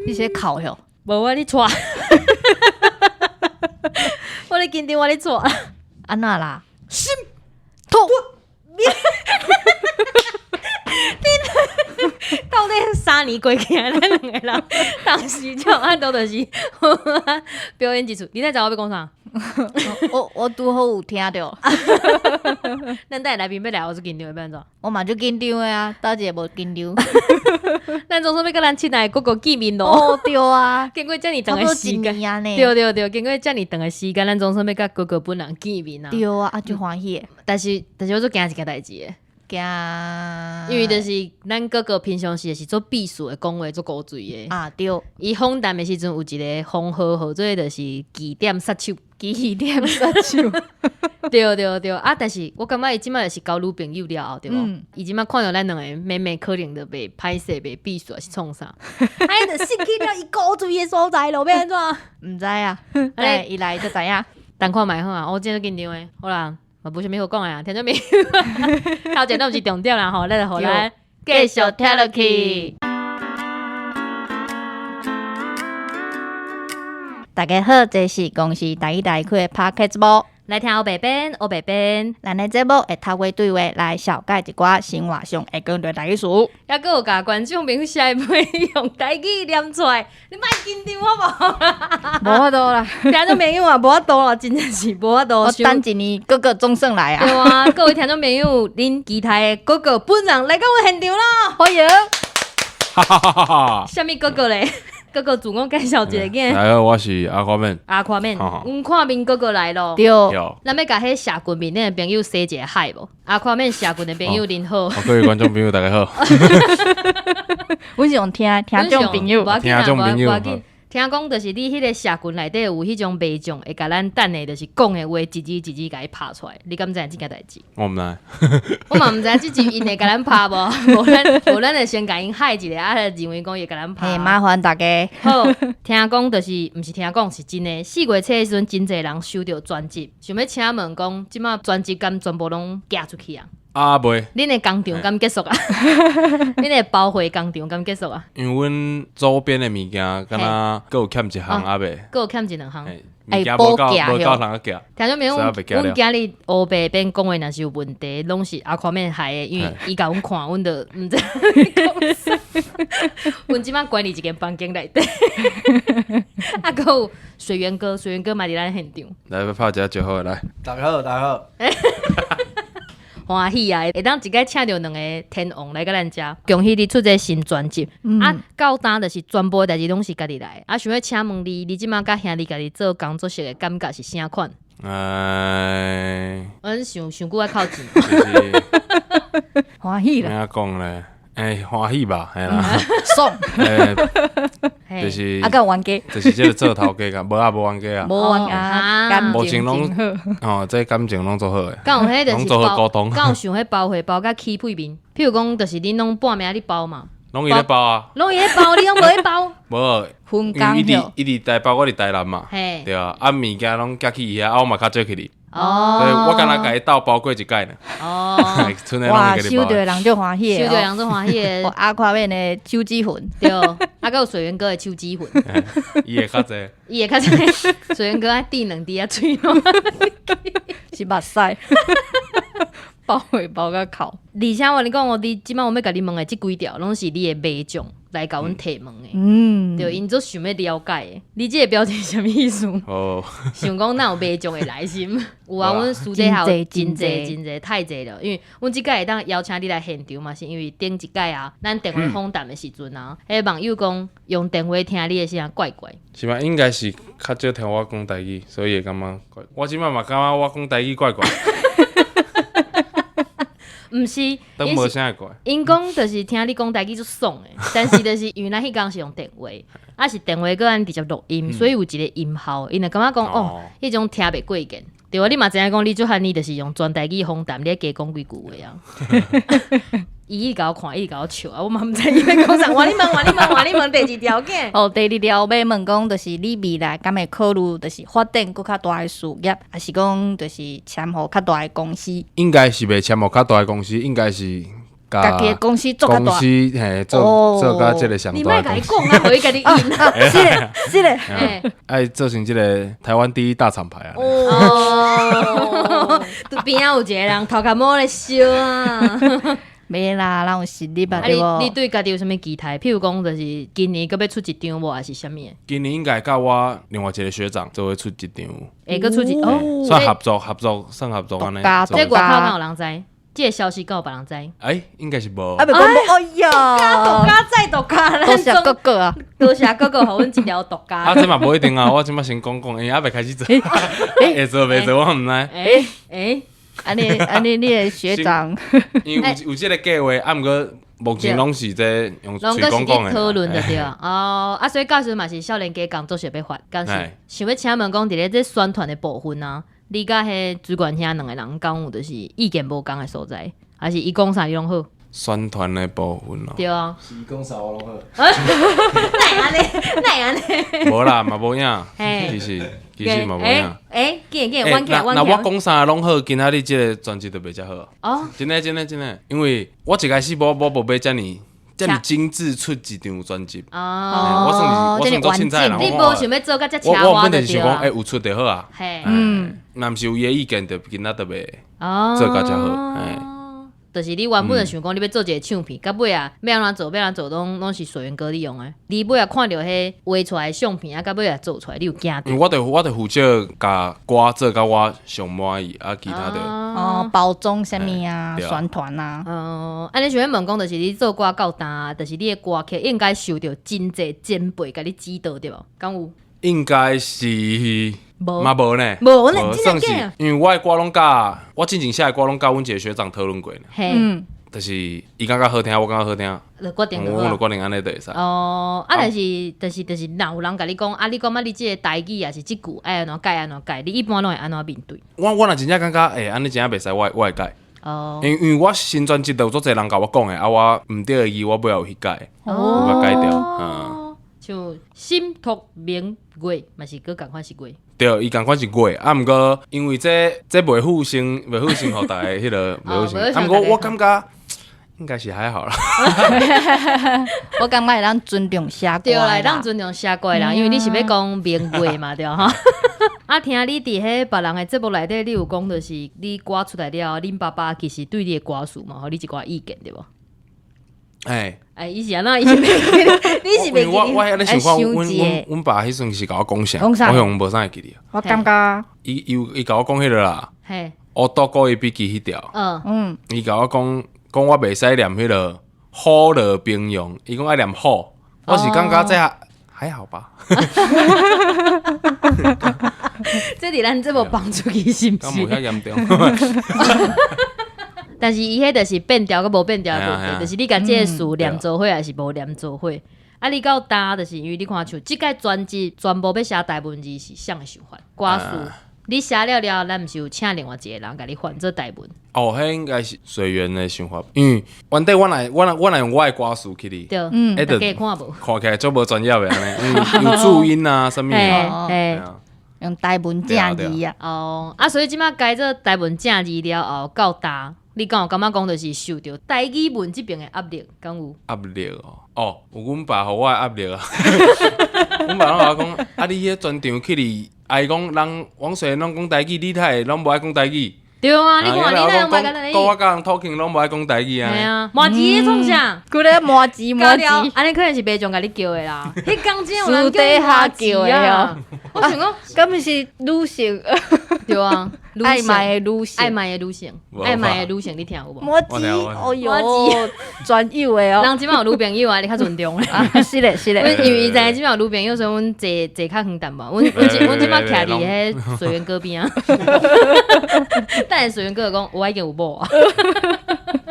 你是考哟？无我咧带，我咧紧张，我咧带。安那啦？心痛。到底3年过去啊，咱两个人当时就按都就是表演一出。你知道我要讲啥？我拄好有听到，咱等下来宾要来，我是紧张的，要安怎？我嘛就紧张的啊，倒一个无紧张。咱总算要跟咱亲爱的哥哥见面咯。哦，对啊，经过这么差不多长的时间，一年啊呢。对，经过这么长的时间，咱总算要跟哥哥本人见面啊。对啊，啊就欢喜的，但是我做惊一件代志的。惊，因为就是咱哥哥平常时是做秘书的，讲话做古锥的。啊对，伊访谈的时阵有一个封号号做就是忌点杀手，忌点杀手。对啊！但是我感觉伊即摆就是交女朋友了后，对无？伊即摆看到咱两个妹妹可能就袂歹势，袂避暑是创啥？哎，就失去了伊古锥的所在咯，要安怎？毋知啊，哎，伊来就知影。等看卖好啊！我真係緊張誒，好啦，嘛無啥物好講啊，聽咗未？頭前都毋是重點啦吼，咱就互咱繼續聽落去。大家好，這是公司第一台開的 Podcast 節目。來聽黑白邊，咱的節目會透過對話來小解一寡生活上會講到台語詞，還佫有甲觀眾朋友寫配用台語念出來，你莫緊張好無？無法度啦。聽眾朋友啊，無法度啦，真正是無法度。我等一年哥哥總算來對啊！啊，各位聽眾朋友，恁期待的哥哥本人來到我現場咯，歡迎。哈哈哈哈！啥物哥哥咧？哥哥自我介紹一下嘅。大家好，我是阿寬面。阿看面，好阮看面哥哥來咯。對，有，咱要甲迄社群面頂的朋友說一個嗨無？阿看面社群的朋友恁好。各位觀眾朋友大家好。我是用聽眾朋友無，要緊聽眾朋友無要緊。聽講就是你迄個社群內底有迄種賣種，會甲咱等下就是講的話，一字一字甲伊拍出來。你敢知影這件代志？我唔知。我嘛毋知這集因會甲咱拍無，無咱就先甲因嗨一下，啊，認為講會甲咱拍。嘿，麻煩大家。好，聽講就是毋是聽講是真的。4月初的時陣，真濟人收到專輯，想要請問講，即馬專輯敢全部攏寄出去啊？啊袂，恁的工場敢結束啊？恁的包貨工場敢結束啊？因為阮周邊的物件，敢若佫有欠一項啊袂，佫有欠一兩項。物件無夠人啊寄。聽咗沒有？所以要寄了阮今日黑白邊講話若是有問題，攏是阿寬面害的，因為伊甲阮看，阮就毋知講啥。阮即馬管理一間房間內底，啊，佫有水源哥嘛佇咱現場。來，要拍一下招呼來。大家好，大家好。歡喜啊！會當一個請到兩個天王來甲咱遮，恭喜你出這新專輯。啊，到單就是全部的代志攏是家己來。啊，想要請問你，你即馬甲兄弟家己做工作室的感覺是啥款？阮想久愛靠錢。就是歡喜啦，怎樣講咧？歡喜吧，係啦。爽。就是啊，甲冤家，就是這個做頭家噶，無冤家啊。無冤家，感目情前真好。哦，這感情攏做好誒。敢有迄就是攏做好溝通。敢有想迄包貨包甲起配面？譬如講，就是恁攏半暝你包嘛，攏伊咧包啊。攏伊咧包，你攏無咧包。無，分因為伊工了，佇台北，我佇台南嘛。嘿，對啊，啊物件攏寄去伊遐，啊我嘛較早去哩。哦，所以我敢若甲伊鬥包過一屆呢。哦，剩的哇，攏伊包。收到的人就歡喜的哦。收到人做歡喜我的，阿寬面的手指魂，對，啊，還有水源哥的手指魂，伊會較濟。伊會較濟，水源哥愛滴兩滴啊嘴咯。是目屎，包會包甲哭。而且我跟你講，我即擺我要甲你問的即幾條，攏是你的賣種來甲阮提問的。嗯，對，因做想要了解的。你即個表情什麼意思？哦，想講哪有賣種的耐心？有啊，阮私底下有真濟太濟了，因為阮即屆會當邀請你來現場嘛，是因為頂一屆啊，咱電話訪談的時陣啊，迄網友講用電話聽你的聲怪怪。是嘛？應該是較少聽我講台語，所以會感覺怪。我即擺嘛感覺我講台語怪怪，毋是，都無啥會怪。因講就是聽你講台語就爽的，但是就是因為咱迄工是用電話，啊是電話個咱直接錄音，所以有一個音效，因就感覺講哦，迄種聽袂過癮。對啊，你嘛知影講你做漢你就是用全台語訪談，你加講幾句話啊。伊甲我看，伊甲我笑啊，我嘛毋知伊要講啥。我你問第二條件。哦，第二條要問講，就是你未來敢會考慮，就是發展更較大的事業，還是講就是簽互較大的公司？應該是袂簽互較大的公司，應該是家己的公司做较大公司，嘿做甲即个上你大的莫甲伊公司，讲啊，互伊家己赢啊。是嘞，是嘞，哎，爱做成即个台湾第一大厂牌啊！哦，拄边仔有一个人头壳摸咧烧啊。没啦，人有实力吧，啊，对无？你对家己有啥物期待？譬如讲，就是今年搁要出一张无，还是啥物的？今年应该甲我另外一个学长做伙出一张，会搁出一哦，算合作，算合作安尼独家。做这外口独家敢有人知？这个消息敢有别人知？应该是无啊，。袂讲无，哎呀，独家再独家，多谢哥哥啊！多谢哥哥，互阮一条独啊，家。这嘛无一定啊，我即马先讲，因为还袂开始做，会做袂做我毋知，诶，安尼，你的学长，因为有即个计划，啊，毋过目前拢是在用嘴拢搁是讲的。去讨论的对啊。哦，啊，所以到时嘛是少年家工作想要发，敢是哎想要请问讲，伫咧这宣传的部分啊，你甲迄主管遐两个人讲有就是意见无共的所在，还是伊讲啥你拢好？宣传的部分咯，对啊，是讲啥我拢好。哪安尼？无啦，嘛无影，嘿其实嘛无影。见，阮起来，那我讲啥拢好，今仔日即个专辑就袂遮好。哦，真的，因为我一开始无买遮尔精致出一张专辑。哦，我算做凊彩的人，你无想要做甲遮车我本花的对就是想讲，啊？有出就好啊。嘿，若毋是有伊的意见，就今仔就袂。哦，做甲遮好嘿就是你原本就想讲，你要做一个唱片，到尾啊，要安怎做，拢是水源哥你用的。你尾啊看到迄画出来的相片啊，到尾啊做出来，你有惊到？因为我就负责甲歌做甲我上满意，啊，其他的哦，包装什么啊，对啊宣传啊，安尼想要问讲，就是你做歌到单，就是你的歌曲应该受到真济前辈甲你指导对无？敢有？应该是无嘛无呢？无呢真的算是假的，因为我的歌拢甲我之前写的歌拢甲阮一个学长讨论过呢，嘿，就是伊感觉好听，我感觉好听，就决定就我就好。决定安尼就会使。哦，但是，若有人甲你讲，你讲你即个台语也是即句爱安怎改，你一般拢会安怎面对？我若真正感觉，安尼真正袂使，我会改。哦，因为我新专辑都有足侪人甲我讲的，啊，我毋对的字我尾后有去改，我把改掉。像心托明月，嘛是搁共款是月。对，伊共款是月，啊，毋过因为这袂负生，互大家迄个袂负生。啊，毋过我感觉应该是还好啦。我感觉会当尊重写歌对啦，的啦咱尊重写歌的人，因为你是要讲明月嘛，对哈。啊，听你伫迄别人的节目内底，你有讲就是你歌出来了，恁爸爸其实对你的歌词嘛，互你一寡意见对无？伊是安怎？伊是袂记我迄咧想看，想一个阮爸迄阵是甲我讲啥，讲啥我用无啥会记哩。我感觉，伊甲我讲迄个啦，嘿，我多过伊笔记迄条，伊甲我讲我袂使念迄个虎乐平庸，伊讲爱念虎，我是感觉这还好吧。这伫咱这无帮助去是毋敢无是？遐严重？但是伊迄就是变调甲无变调的问题，嘿啊嘿啊就是你甲这个词念做伙还是无念做伙。啊，你到单就是因为你看像即个专辑全部要写台文字是啥个想法？歌词你写了了，咱毋是有请另外一个人甲你换做台文？哦，迄应该是随缘的想法，因为原底我来用我的歌词去哩，对，就大家看无？看起来足无专业的安尼，因为有注音啊，啥物嘿啊，嘿。啊用台文正字啊，哦，所以即摆改做台文正字了后，到单，你敢有感觉讲就是受到台语文即边的压力，敢有？压力哦，有阮爸互我的压力啊，阮爸拢甲我讲，啊你迄专场去哩，啊伊讲人往细拢讲台语，你太会拢无爱讲台语，对啊，你看你那样讲甲咱我甲人 talking 拢无爱讲台语啊，系啊，麻吉创啥？佢咧麻字，安尼可能是白种甲你叫的啦。迄工真有人私底下叫的啊！我想讲，根本是女性，对啊，爱买的女性，爱买的女性，无爱买的女性，你听有无？麻字，我听哦哟，专有的哦，人即摆有女朋友啊，你较尊重咧。啊，是嘞是因嘞，为伊知影即摆有女朋友，所以阮坐较远淡嘛。阮即摆徛伫迄水源哥边啊。但是水源哥讲，我已经有某啊。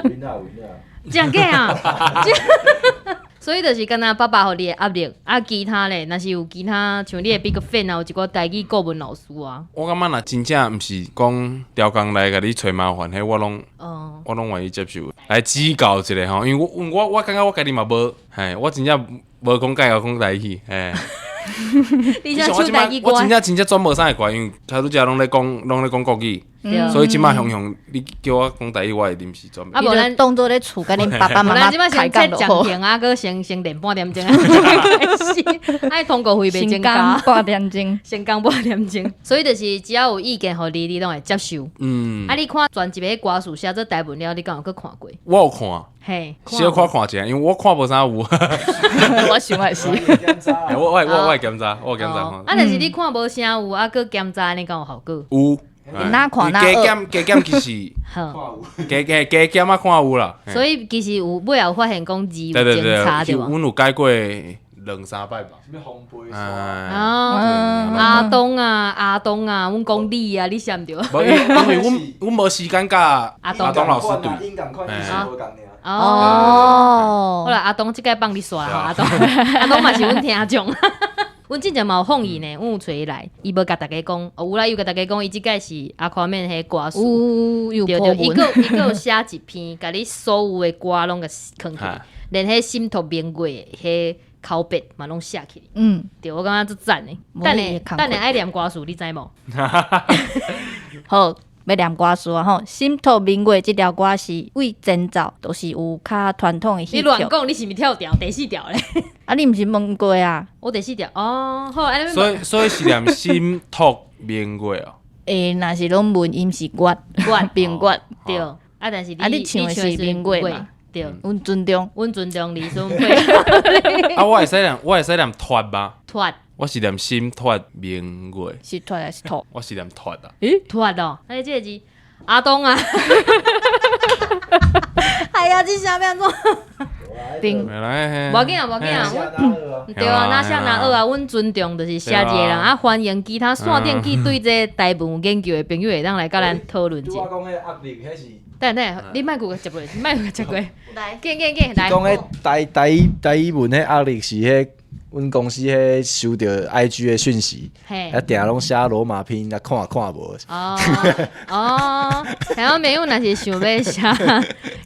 winner winner，真假啊！所以就是敢若爸爸互你的压力，啊，其他咧，若是有其他像你的 big fan 啊，有一个台语国文老师啊，我感觉若真正毋是讲调工来甲你找麻烦，迄我拢愿意接受，来指教一下吼。因为我感觉我家己嘛无，我真正无讲介讲台语，你像唱台语歌我真正真正转无啥会怪，因为头拄则拢咧讲国语，对所以即马雄雄，你叫我讲台语，我会临时转变。啊无咱当做咧厝跟恁爸爸无妈妈咱即摆先开讲就好。这暂停啊，搁先练半点钟，开始，爱通过费袂增先加讲。8点钟，先讲半点钟，所以就是只要有意见互你拢会接受。啊，你看专辑的歌词写做台文了，你敢有去看过？我有看，嘿，小看一下，因为我看无啥有。我想也是。我会检查，我会检查哦啊，看。但是你看无啥有，啊，搁检查安尼敢有效果？有。哪看哪加减其实好，加减啊看有啦。所以其实有尾后发现讲字有检对对对，查对无？阮有改过2-3摆吧。什么烘焙哎，哦，阿东啊，阮讲你啊，你想毋对？无因为阮无时间甲阿东东老师对。音感快，意思无共尔。哦，好哦，啦，阿东即摆放你刷啦，阿东，阿东嘛是阮听众。阮之前嘛有访伊呢，阮有找伊来，伊无甲大家讲，有啦，伊有甲大家讲，伊即个是阿宽面迄歌词，对对，有破文，伊有写一篇，甲你所有的歌拢甲藏起来，连迄心头明月迄口笔嘛拢写起来，嗯，对我感觉足赞的。无等下伊的工课爱念歌词，你知无？好。要念歌词啊吼，心头明月这条歌是为前奏，都是有较传统的戏曲。你乱讲，你是毋是跳调第四条咧？啊，你毋是问过啊？我第四条哦，好，安尼所以是念心托明月哦。若是拢问音是月明月，对，啊，但是啊你唱的是明月嘛？对，阮尊重。阮尊重李孙配啊，我会使念托吧？脱我是念心托明月，是脱还是脱？我是念托啊。脱哦，哎，这个字阿东啊，哎呀，这下面做顶来，无要紧啊，无要紧啊，阮对啊，哪下哪二啊，阮尊重就是写一个人啊，欢迎其他线顶去对这台文有研究的朋友会当来甲咱讨论者。我讲迄压力，迄是等，你莫给我接过，你莫给我接过，来，见来。讲迄台语文迄压力是迄。阮公司迄收到 IG 的讯息，嘿啊，定拢写罗马拼音，啊看无。哦，台湾朋友若是想要写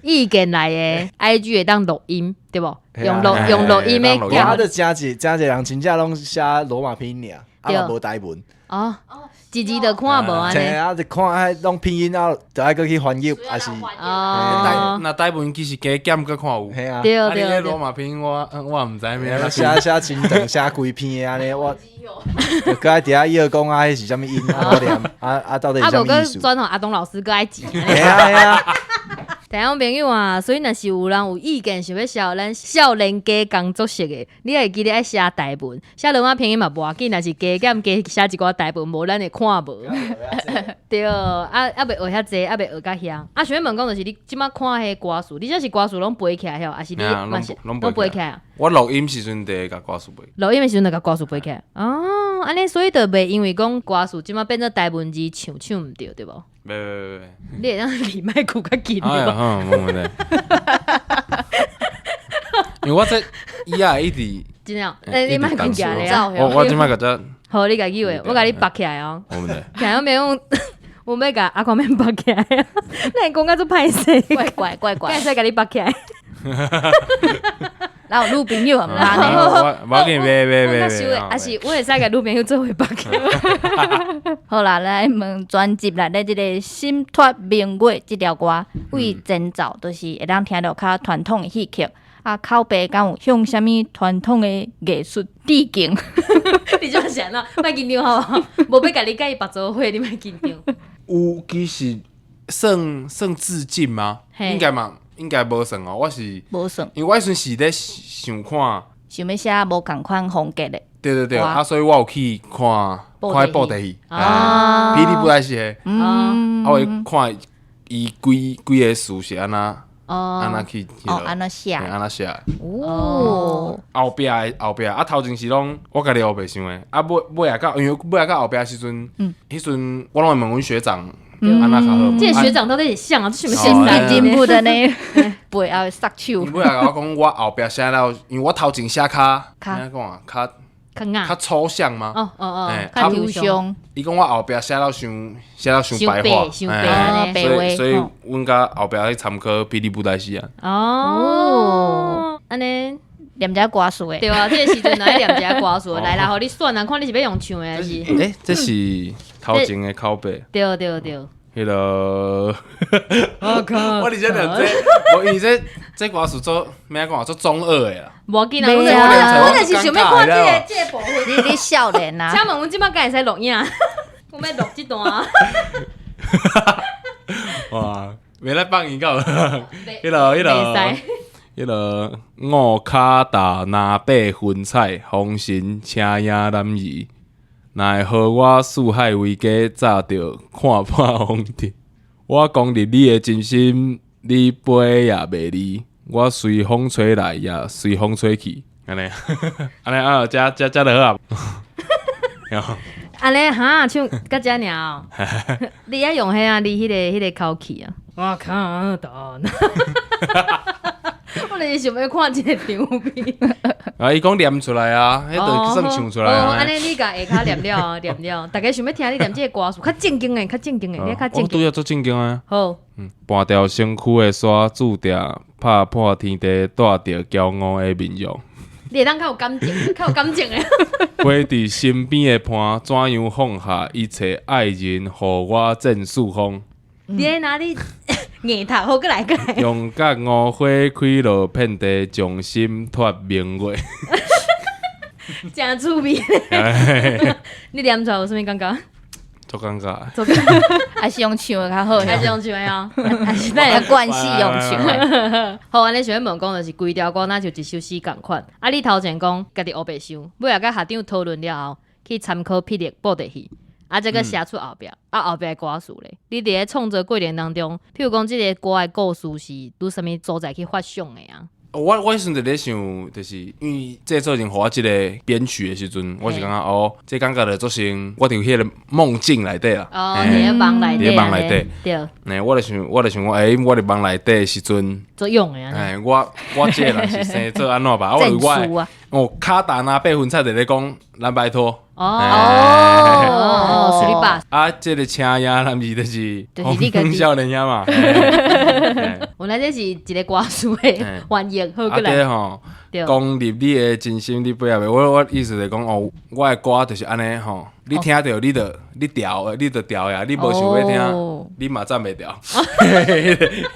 意见来的 IG 会当录音，对无？用录音的录啊，叫就真侪人真正拢写罗马拼音尔，啊嘛无台文。哦，字字就看无安尼。啊，就看迄拢拼音啊，就爱搁去翻译，还是哦，那台文其实加减搁看有。嘿啊。对啊，你对迄罗对，马拼音我毋知咩。写真长，写规篇的安尼，我就搁爱伫遐摇讲啊，迄是啥物音啊，我念啊，到底是啊无个啥物意思？转互阿东老师个爱字。嘿啊，台湾朋友啊，所以若是有人有意见想要写咱少年家工作室的，你会记得爱写台文，写罗马拼音嘛无要紧，若是加减加写一寡台文，无咱会看无。对，啊袂学遐济，袂学甲遐。啊，想要问讲就是你即摆看迄歌词，你这是歌词拢背起来晓，还是你嘿啊嘛是拢拢背起来啊？我录音时阵第一甲歌词背。录音的时阵就甲歌词背起来。哦，安尼所以就袂因为讲歌词即摆变做台文字唱毋对，对无？袂。你会当离麦克较近哎呀，对无？冇问题。因为我这以后一直，真的，你麦克夹咧啊！我即摆甲这好，你甲机会，我甲你拔起来哦。冇问题。听到没有？我要甲阿宽面拔起来啊！你讲甲做歹势，怪，敢会使甲你拔起来？然后女朋友毋好拉呢？我要紧，我收的，还是我会使甲女朋友做伙拔起来。好啦，来问专辑内底即个《心托明月》即条歌，为前奏就是会当听到较传统的戏曲。啊，口碑敢有向啥物传统的艺术致敬？你就想咯，莫紧张好无？无要甲你甲伊白做伙，你莫紧张。有其实算致敬吗？嘿应该无算哦。我是无算，因为我迄阵是咧想看，想要写无共款风格的。对，哇啊，所以我有去看布袋戏布袋戏，啊霹雳布袋戏的，嗯，啊，我会看伊规个事是安那哦，去，安怎写？安那写的。哦，后壁啊，头前是拢我家己学袂想的，啊尾啊到，因为尾啊到后壁时阵，迄阵我拢会问阮学长，安那较好。这个学长到底是像啊？这什么心现代理进步的呢，背后会撒手伊。尾啊甲我讲，我后壁写了，因为我头前写较较安怎讲啊，较较硬。抽象吗？哦，嘿较抽抽象，象，伊讲我后壁写了伤白话，伤白嘿安尼白话所以阮甲后壁去参考霹雳布袋戏啊。哦，安尼念遮歌词的。对啊，这个时阵来念一下歌词，来啦，互你选啊，看你是要用唱的还是？这是头前的口碑。对，迄个，我靠！我伫这念这，我因为这歌词做咩讲做中二的啦。无紧啊，没我啊我就是想要看这个部分。你少年啊，请问阮即摆敢会使录影？我要录这段。哇，未来放音到，迄袂迄个五脚大拿八分彩，风神车影男儿，奈何我四海为家，早着看破风尘。我讲入你的真心，你飞也袂离，我随风吹来，也随风吹去，安尼，安尼啊，遮就好啊。安尼哈唱到遮尔哦，你爱用迄啊，你迄个口气啊。我看到，我就是想要看这个场面。啊，伊讲念出来啊，迄就算唱出来啊。安尼你甲下骹念了，念了，大家想要听你念这个歌词，较正经的，较正经的，你较正经。我拄要做正经啊。好，搬掉身躯的山，注定拍破天地，带着骄傲的面容。你会当较有感情，较有感情的。飞伫身边的伴，怎样放下一切爱人，互我正四方。你在哪里？硬头好，过来。勇敢无火开落遍地，将心托明月。真趣味。你念出来有啥物感觉？足尴尬。还是用唱的较好，还是用唱的哦？还是那个关系用唱的。好，安尼想要问讲，就是规条歌那就一首诗共款。啊，你头前讲家己黑白想，尾仔甲校长讨论了后，去参考霹雳布袋戏。啊，这个写出后壁，后壁的歌词咧，你伫咧创作过程当中，譬如讲即个歌的故事是拄啥物所在去发想的啊？我迄阵就咧想，就是因为制作人互我即个编曲的时阵，我是感觉哦，这感觉就做成我伫迄个梦境内底啦。哦，伫咧梦内底。伫咧梦内底。对。我就想我，我伫梦内底的时阵，做用的啊。我即个人是生做安怎吧？我卡达那8分菜就咧讲咱拜托。哦，是你爸。啊，这个车影男儿就是你个少年兄嘛。原来这是一个歌词的翻译，好过来。讲入你的真心，你不要袂。我意思是讲哦，我的歌就是安尼吼，你听到你就调呀，你无想要听，你嘛赞袂调。迄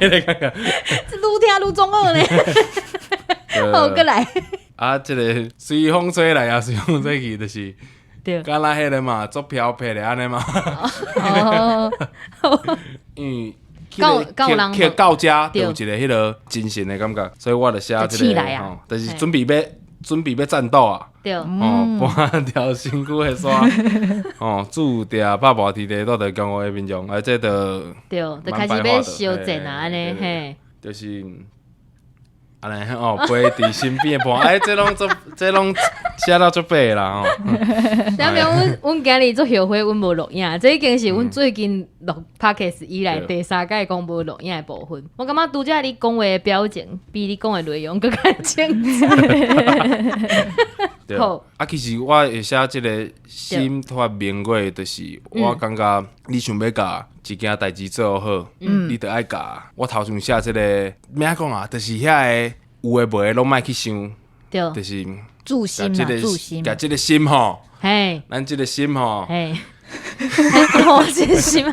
个感觉。这愈听愈中二呢。好过来。啊，这个随风吹来啊，随风吹去，就是，敢若迄个嘛，做飘撇的安尼嘛。哦。因为去到家有一个迄个精神的感觉，所以我就写这个吼，就是准备要战斗啊。对。搬掉身躯的山，注定拍破天地，带着骄傲的面容，而这就对，就开始要修正啊，安尼嘿。就是。安尼飞伫身边的伴，这拢写到足白啦吼。当然，阮今日做后悔，阮无录影，这已经是阮最近录 podcast 以来第3届讲无录影的部分。我感觉拄则你讲话的表情，比你讲的内容更加精彩。好，其实我会写即个心托明月，就是我感觉你想要甲一件代志做好，你着爱甲我头前写即个咩讲啊，就是遐个有诶无诶拢莫去想，就是注心嘛，注心，甲即个心吼，嘿，咱即个心吼，嘿。我真是嘛，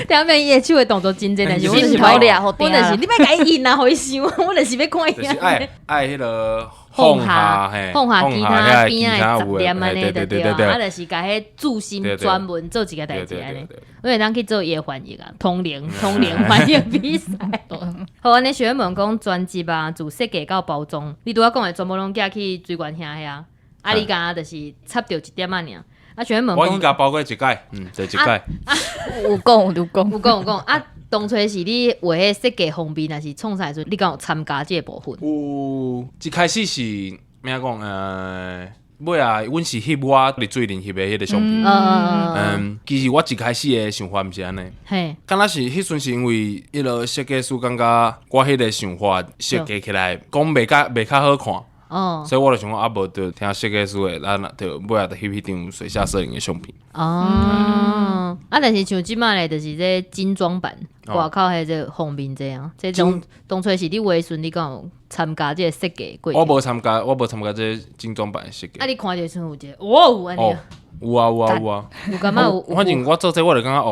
两边伊的手的动作真真，但是我就是头俩好我就是你别甲伊印啊，互伊想，我就是要看伊。就是爱迄个放下吉他边啊有10安尼对，啊，就是甲迄注心专门做一个代志安尼，我会当去做伊的翻译啊，通灵翻译比赛。好，安尼想要问讲专辑啊，自设计到包装，你拄仔讲的全部拢寄去水源遐遐，啊，你敢就是插着一点仔尔。啊，想要问我已经甲包过一届，就一届。有讲啊，当初是你画迄设计方面，还是创啥时阵，你敢有参加这个部分？有，一开始是咩讲？尾啊，阮是翕我伫水林翕的迄个相片。其实我一开始的想法毋是安尼。嘿，敢若是迄阵是因为迄个设计师感觉我迄个想法设计起来，讲袂较好看。所以我就想讲，啊无就听设计师的，咱就尾仔就翕迄张水下摄影的相片。但是像即摆咧，就是这精装版，外口迄个方面这样，这种当初是你微顺，你敢有参加这个设计过程？我无参加这个精装版的设计。啊，你看着像有一个，哇有安尼啊，有啊，有感觉有，反正我做这我就感觉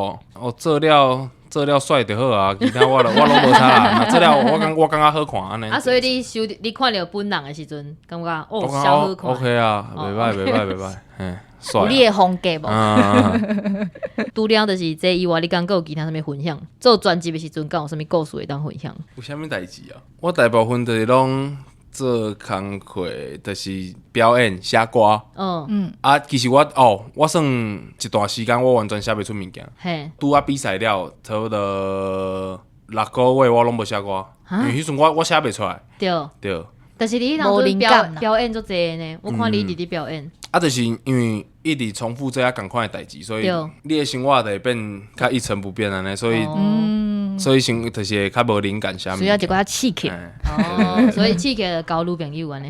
做了帅就好啊，其他我拢无差啦。做了我感觉好看安尼。啊，所以你看到本人的时阵，感觉我感小好看。OK 啊，袂歹，嘿，帅。有你的风格无？除了就是这以外，你敢有其他啥物分享？做专辑的时阵，敢有啥物故事会当分享？有啥物代志啊？我大部分就是拢做工课，就是表演写歌。啊，其实我算一段时间我完全写袂出物件。嘿，拄啊比赛了，差不多6个月我拢无写歌，因为迄阵我写袂出来。对。但是你当阵表演足济呢，我看你一直表演。啊，就是因为一直重复这样共款的代志，所以你的生活就会变较一成不变安尼，所以就是会较无灵感啥物。需要一寡刺激。所以刺激就交女朋友安尼。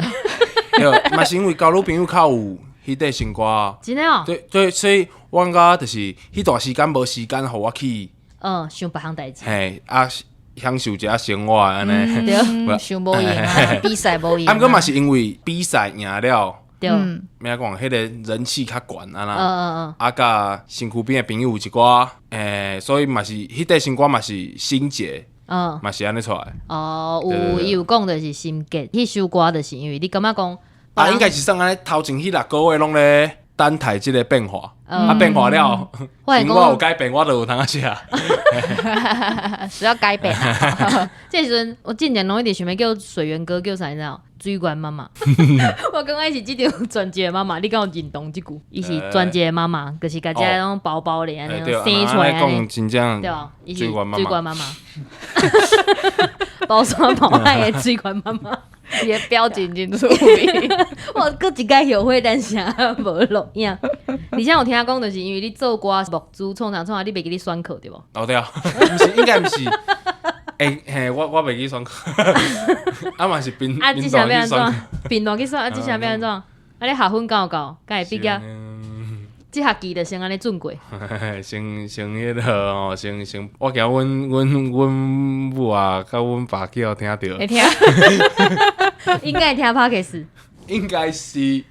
对，嘛是因为交女朋友较有迄块生活啊。真的哦。对，所以我感觉就是迄段时间无时间互我去。想别项代志。嘿，啊，享受一下生活安尼。对，想无赢啊，比赛无赢。啊，毋过嘛是因为比赛赢了。对，咩讲？迄个人气较悬啊啦，啊，甲身躯边的朋友有一寡，所以嘛是迄块新歌嘛是心结，嘛是安尼出来。有讲就是心结，迄首歌就是因为你感觉讲，应该是算安尼头前迄6个月拢咧等待即个变化，变化了，生活有改变，我就有通写。需要改变啊！这时阵我近年拢一直想要叫水源哥叫啥你知道？水源妈妈，我感觉是即张专辑的妈妈，你敢有认同即句？伊是专辑的妈妈，就是家家那种包包咧，安尼生出来安尼，真正对啊，伊是水源妈妈，包山包海的水源妈妈。伊的表情真出名。我搁一届后悔，但是无录影。而且有听讲，就是因为你做歌木主创啥，你袂记你选课对无？对啊，毋是，应该毋是。我袂记选课，啊嘛是兵团去选课，兵团去选，即下要安怎？啊，你学分够，敢会毕业？即学期就先安尼准过。先迄个先，我惊阮母啊，甲阮爸叫听到。会听？应该会听 Podcast。应该是。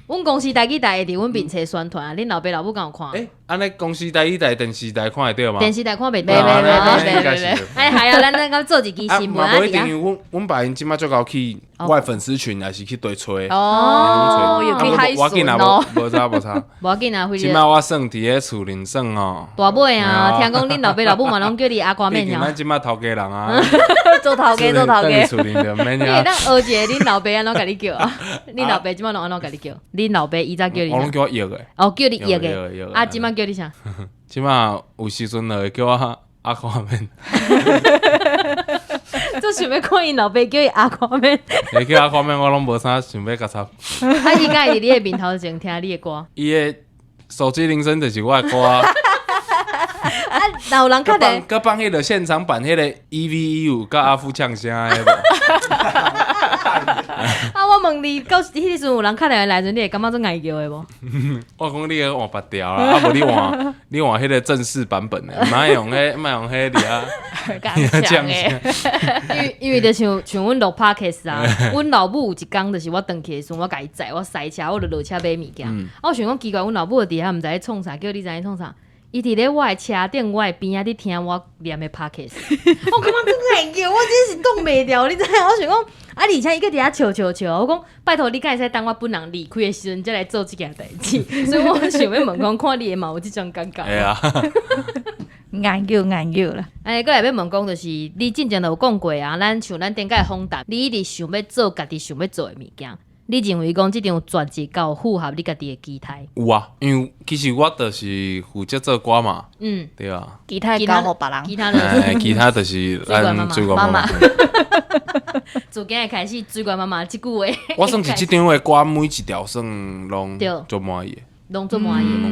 阮公司台语台会伫阮面册宣传啊，恁老爸老母敢有看？安尼公司台语台电视台看会到吗？电视台看袂到。袂。系啊，咱敢做一期新闻啊。无一定，因为阮爸因即摆足够去我粉丝群，还是去对吹。有去海巡哦。无差。无要紧啊，即摆我算伫咧厝里算哦。大尾啊，听讲恁老爸老母嘛拢叫你阿瓜面啊。咱即摆头家人啊。做头家。厝里就免啊。咱学一个恁老爸安怎甲你叫啊？恁老爸即摆拢安怎甲你叫？恁老爸伊早叫你？我拢叫我约的。叫你约的。啊，即摆叫你啥？即摆有时阵就会叫我阿夸面。就想要看伊老爸叫伊阿夸面。会叫阿夸面，我拢无啥想要甲插。啊，伊敢会伫你的面头前听你的歌？伊的手机铃声就是我的歌。啊，有人确定？佮放迄个现场版迄个 EVU 甲阿富唱声的无？啊，我问你，到迄时阵有人确定来阵，你会感觉做爱叫的无？我讲你换别条啦，啊无你换迄个正式版本的，莫用迄里啊。讲诶，因为就像阮录 podcast 啊，阮老母有一工就是我转去的时阵，我甲伊载，我塞车，我就落车买物件。我想讲奇怪，阮老母伫遐毋知咧创啥，叫你知咧创啥？伊伫咧我的车顶，我的边仔伫听我念的 podcast。我感觉真爱叫，我真是挡袂掉，你知影？我想讲，而且伊个伫遐笑，我讲拜托你，敢会使等我本人离开的时阵，再来做这件代志。所以我想要问讲，看你的嘛有即种感觉。哎呀。研究啦。哎，搁来要问讲，就是你之前就有讲过啊，咱顶个访谈，你一直想要做家己想要做的物件。你认为讲即张专辑够符合你家己的期待？有啊，因为其实我就是负责做歌嘛，对啊。其他交互别人，其他就是咱水源妈妈。自今日开始，水源妈妈即句话，我算是即张的歌每一条算拢足满意的，拢足满意的。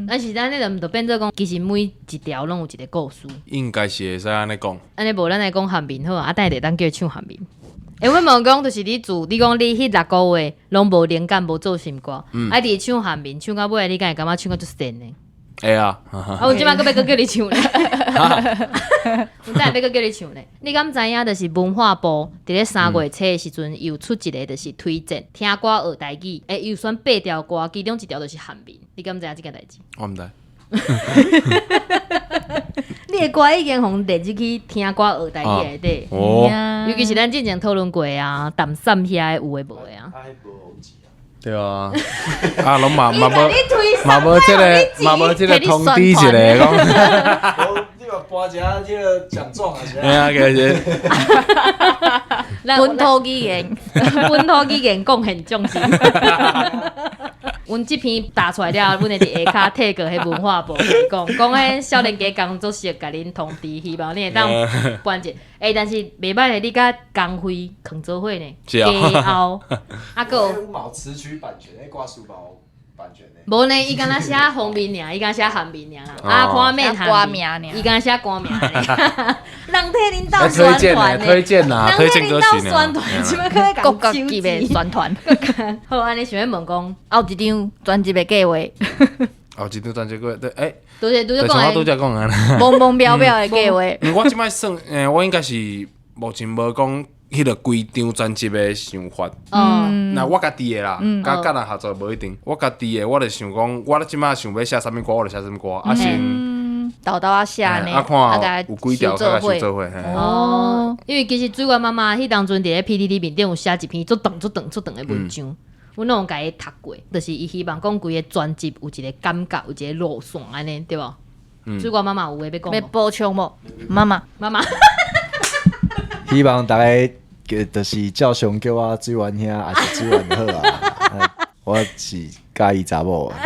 但是咱迄就变做讲，其实每一条拢有一个故事。应该是会使安尼讲。安尼无咱来讲韩面好啊，等下就当叫唱韩面。我问讲，就是你讲你迄6个月拢无灵感，无做新歌，伫唱韩面，唱到尾你敢会感觉唱到足神呢？会啊，啊，阮即摆佫要叫你唱咧，阮再要佫叫你唱咧。你敢知影？就是文化部伫咧3月初的时阵，又出一个就是推荐听歌学台语，又选8条歌，其中1条就是汉民。你敢知影即件代志？我毋知。你的歌已经互列入去听歌学台语内底，哦，尤其是咱之前讨论过啊，淡散遐有诶无诶啊。对啊，啊，拢嘛无即个通知一个讲，你嘛搬一下迄个奖状啊，是哎呀，其实本土语言，本土语言贡献重视。阮即篇打出来了，阮会伫下骹贴个迄文化部讲迄少年家工作室甲恁通知，希望你会当办一。但是袂歹诶，你甲工会扛做伙呢，是啊加后啊个五毛词曲版权，挂书包版权呢？无呢，伊敢若写方面尔，伊敢写汉面尔啦，啊，看面歌汉名尔伊敢写歌名尔。人替恁斗宣推荐传呢，推荐呐，推荐歌曲宣呢。传，即摆可以国家讲级的宣传，好，安尼想要问讲，还有一张专辑的计划，哦，一张专辑过，对，拄则就像我拄讲则讲安尼。懵懵标标的计划。我即摆算，我应该是目前无讲迄个规张专辑的想法。那我家己的啦，甲人合作无一定。我家己的，我就想讲，我即摆想要写啥物歌，我就写啥物歌，啊先豆豆啊写呢，啊看有几条，甲收做伙。哦，因为其实水源妈妈迄当阵伫咧 PTT 面顶有写一篇足长的文章，阮拢有甲伊读过，就是伊希望讲规个专辑有一个感觉，有一个路线安尼，对无？水源妈妈有话要讲要无？补充无？妈妈，妈妈，希望大家就是照常叫我水源兄，还是水源好啊。我是介意查某啊。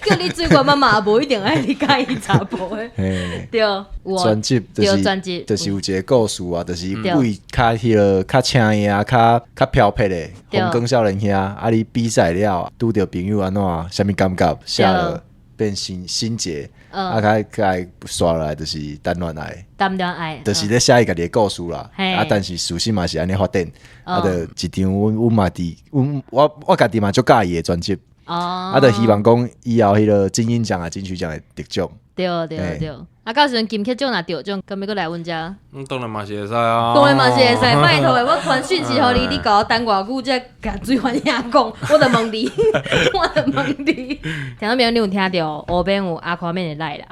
叫你水源妈妈也无一定爱你介意查甫的，嘿，对，有啊专辑就对专辑是就是有一个故事啊，就是为较迄个较青的啊，较飘撇的红光少年兄，啊你比赛了，拄着朋友安怎，啥物感觉，写了变心结，啊甲刷来就是单恋爱。单恋爱，就是咧写伊家己的故事啦，嘿啊，但是事实嘛是安尼发展，啊，就一张阮嘛伫，我家己嘛足介意的专辑，啊，就希望讲以后迄个金鹰奖啊、金曲奖的得奖，对，啊，到时阵金曲奖若得奖，敢要搁来阮遮？当然嘛是会使啊。当然嘛是会使，拜托的，我传讯息互你，你甲我等偌久才甲水源兄讲，我就问你，听到没有？你有听到后边有阿夸面的来啦？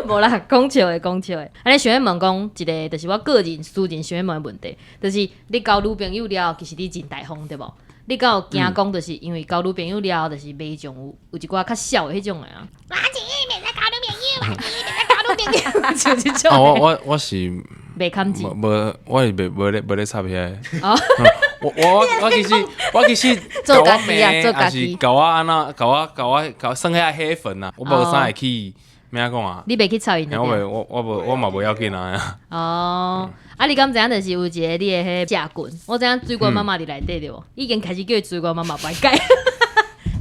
无啦，讲笑的。安尼想要问讲一个，就是我个人私人想要问的问题，就是你交女朋友了，其实你真大方对无？你敢有惊讲，就是因为交女朋友了，就是马上有一寡较小的迄种的啊。我前面免再交女朋友，就这种。我是袂堪钱。无，我是无咧插遐。哦，我其实做家己啊做家还己是搞我安那，搞我算遐黑粉啊，我无啥会去。咩讲啊？你袂去操因的。我嘛无要紧啊。哦，啊，你敢知影？就是有一个你的迄架棍，我知影水源妈妈伫内底对无？已经开始叫水源妈妈摆改。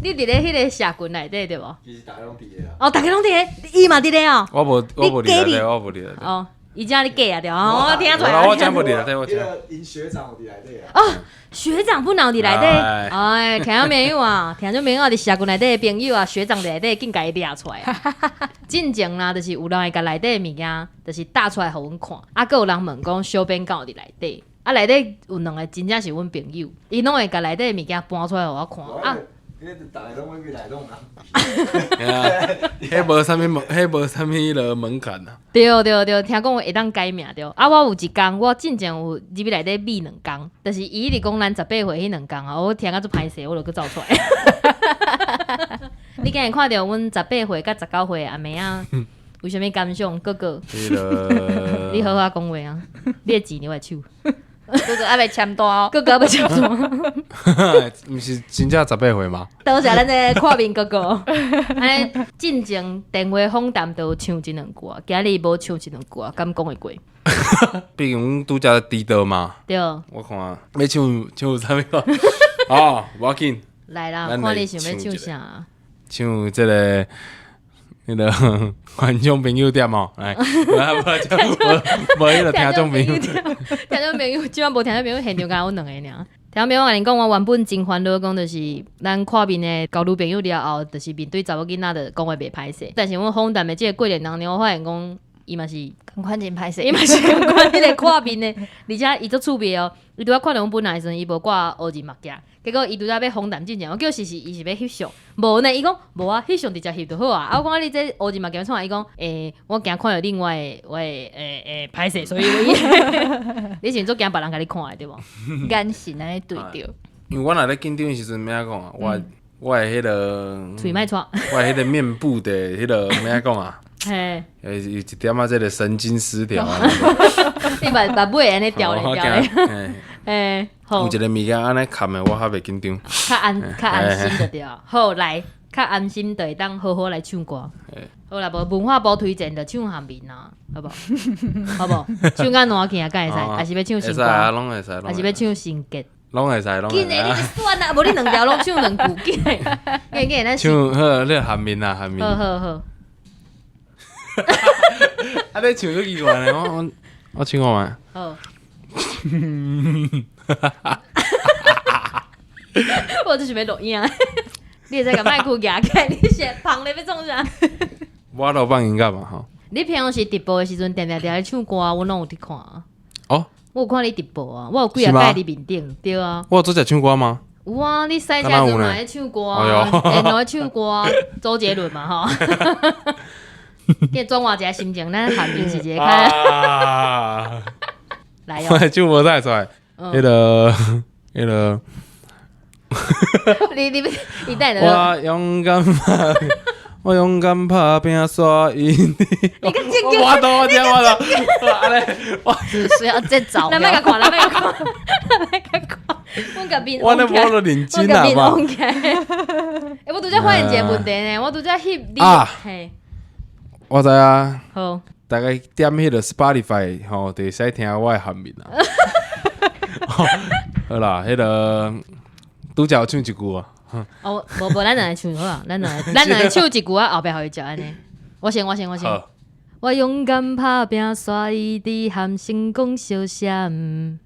你伫咧迄个下棍内底对无？其实大家拢伫咧啊。哦，大家拢伫咧，伊嘛伫咧哦。我无伫内底，我无伫内底。哦，伊只你假啊对哦，我听出来。我真无伫内底，我真。因学长有伫内底啊。哦，学长不闹伫内底，哎，听众朋友啊，听众朋友伫下棍内底的朋友啊，学长伫内底紧甲伊掠出来啊。进前啦，就是有人会甲内底的物件，就是搭出来互阮看，啊，佮有人问讲小编敢有伫内底，啊，内底有两个真正是阮朋友，伊拢会甲内底的物件搬出来互我看啊。大家拢会来弄啊。迄无啥物迄个门槛啊。对，听讲会当改名对。啊，我有一工，我进前有入去内底秘2工，就是伊直讲咱18岁迄2工啊，我听甲足歹势，我就去走出来。你今日看到阮18岁甲19岁阿妹啊，有啥物感想？哥哥，你好好讲话啊！你的钱你会手，哥哥还未签单哦。哥哥要签单。毋是真正18岁吗？多谢咱的看面哥哥。安尼进前电话访谈都有唱一两句，今日无唱一两句，敢讲会过？毕竟阮拄则低调嘛。对，我看要唱啥物歌？哦，无要紧。来啦，咱看你想要唱啥？唱即个迄个观众朋友点哦，来，无迄个听众朋友。听众朋友，即摆无听众朋友现场，敢阮两个尔。听别我甲恁讲，我原本真烦恼讲，就是咱看面的交女朋友了后，就是面对查某囡仔的讲话袂歹势。但是阮访谈的即个过程当中，我发现讲，伊嘛是同款真歹势，伊嘛是共款迄个看面的，而且伊足趣味哦。伊拄仔看到阮本来的时阵，伊无挂乌字目镜，结果伊拄仔要访谈进前，我叫伊是要翕相，无呢，伊讲无啊，翕相直接翕就好啊。啊，我讲你这乌字目镜创，伊讲我惊看到另外我歹势，所以你是做惊别人甲你看的对无？眼神安尼对着。因为我若咧紧张的时阵，咩讲啊？我的迄个嘴莫喘，我的迄个面部的迄个咩讲啊？嘿，有一点仔这个神经失调啊。你把尾安尼调咧调咧，好，有一个物件安尼看的，我较袂紧张。较安心就对。好，来，较安心就会当好好来唱歌。好啦，无文化部推荐就唱韩民啊，好无？好无？唱甲烂去啊，敢会使？还是要唱新歌？会使啊，拢会使。还是要唱新歌？拢会使，拢会使。紧诶，你算啊，无你两条拢唱两句，紧诶，紧咱唱好，你韩民啊，韩民。好。啊，你唱个奇怪呢？我唱看觅。好。我就是要录影，你会使甲麦克夹起，你是放咧要创啥？我都放音乐嘛吼。你平常时直播的时阵，定咧唱歌，我拢有伫看啊。哦，我有看你直播啊，我有几啊届伫面顶，对啊。我有做只唱歌吗？有啊，你赛车阵嘛咧唱歌啊，然后唱歌，周杰伦嘛吼。给转换一下心情，咱韩民是一个较来我唱无太出来，迄个。你带的。我勇敢拍，我勇敢拍拼煞赢你。我懂，安尼，只是要再找。咱莫甲看，咱莫甲看。我甲面，我那无了认真啊嘛。我拄则发现一个问题呢，我拄则翕你，嘿，我知啊。好，大概点迄个 Spotify 吼，就会使听我的韩民啊。好啦，迄个拄则有唱一句啊。哦，无，咱两个唱好啦，咱两个唱一句啊，后壁互伊食安尼。我先。好。我勇敢打拼，刷伊伫含成功相闪。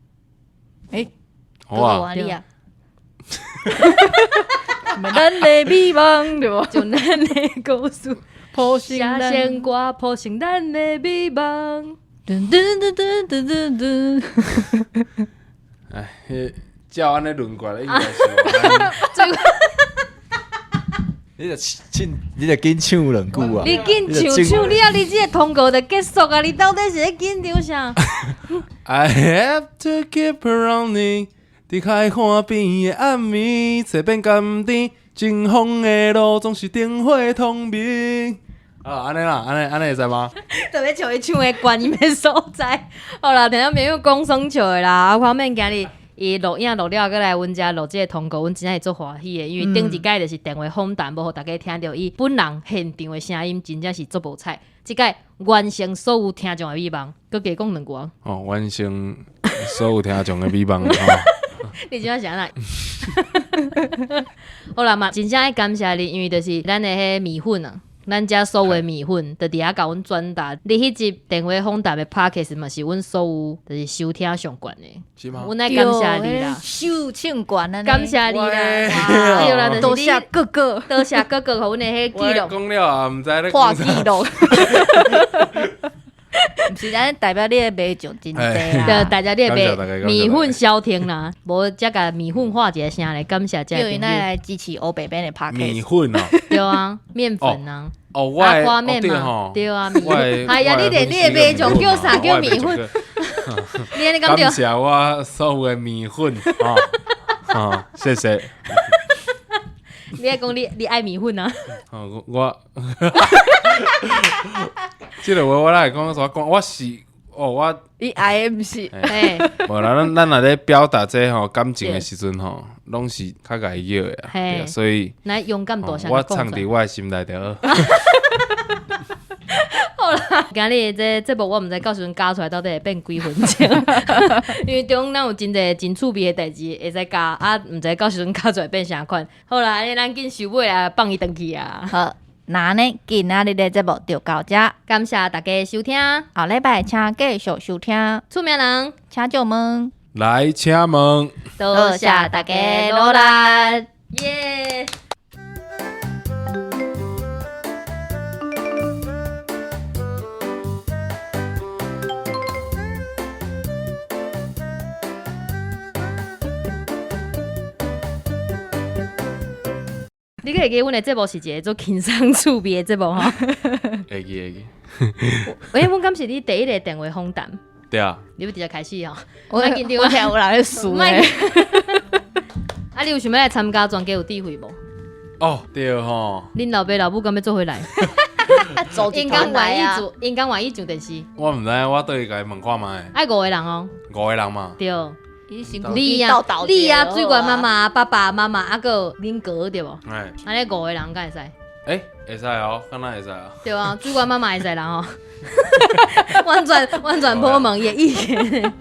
好啊。我你啊。咱的美梦对无？就咱的故事，谱成咱歌，谱成咱的美梦。噔噔噔噔噔噔噔。哎，照安尼轮过来，应该是。你就紧唱两句啊！你紧唱，你你这个通告就结束啊！你到底是咧紧张啥 ？I have to keep running， 伫海岸边的暗暝，西边甘甜，前方的路总是灯火通明。安尼啦，安尼会使吗？特别像伊唱的观音的所在。好啦，听众朋友讲爽笑的啦，我看面今日伊录影录了，过来阮遮录这个通告，阮真正是足欢喜的，因为顶一届就是电话访谈，无互大家听到伊本人现场的声音，真正是足无彩。即届完成所有听众的美梦，佮加讲两句。哦，完成所有听众的美梦。你真正是安那？好啦嘛，真正爱感谢你，因为就是咱的迄米粉啊。咱遮所有的米粉，就伫遐甲阮转达。你迄集电话访谈的 podcast 嘛，是阮所有就是收听上悬的。是吗？阮爱感谢你啦，收唱管啊！感谢你啦，对啦，多谢哥哥，多谢哥哥，互阮的迄记录。讲了啊，毋知咧破纪录。毋是咱代表你的买奖真济啦，大家你的米粉消停啦，无则甲米粉化一个声来感谢这个朋友。来支持欧北边的 podcast。米粉啊，对啊，面粉啊，阿花面嘛，对啊，米粉。哎呀，你的买奖叫啥？叫米粉。你安尼讲对。感谢我所有的米粉啊，谢谢。你爱讲你爱米粉啊？我。即个话我来讲，我是我你爱毋是？无啦，咱若咧表达这吼感情的时阵吼，拢是较介意的啊，对啊，所以来勇敢大声我藏伫我的心内底。好啦，今日这节目我毋知到时阵加出来到底会变几分钟，因为中咱有真侪真趣味的代志会使加，啊，毋知到时阵加出来变啥款。好啦，安尼咱紧收尾啊，放伊转去啊。好。那呢，今仔日的节目就到这，感谢大家收听，后礼拜请继续收听。出名人，请上门。来请问，多谢大家努力。耶！你可会记阮的节目是一个做轻松趣味的节目吼。会记。喂，阮敢是你第一个电话访谈，对啊，你要直接开始哦。我听有人在数卖诶，啊，你有想要来参加全家有智慧无？哦对吼，恁老爸老母敢要做回来？走一因讲团来啊！因讲愿意上电视，我毋知，我倒去甲伊问看卖，爱5个人哦。 5个人嘛，对，伊辛苦你啊倒倒，你啊，水管妈妈、爸爸妈妈，啊个恁哥对无？哎安尼5个人敢会使？会使哦，敢若会使哦，对啊，水管妈妈会使人哦。完全破门也意见。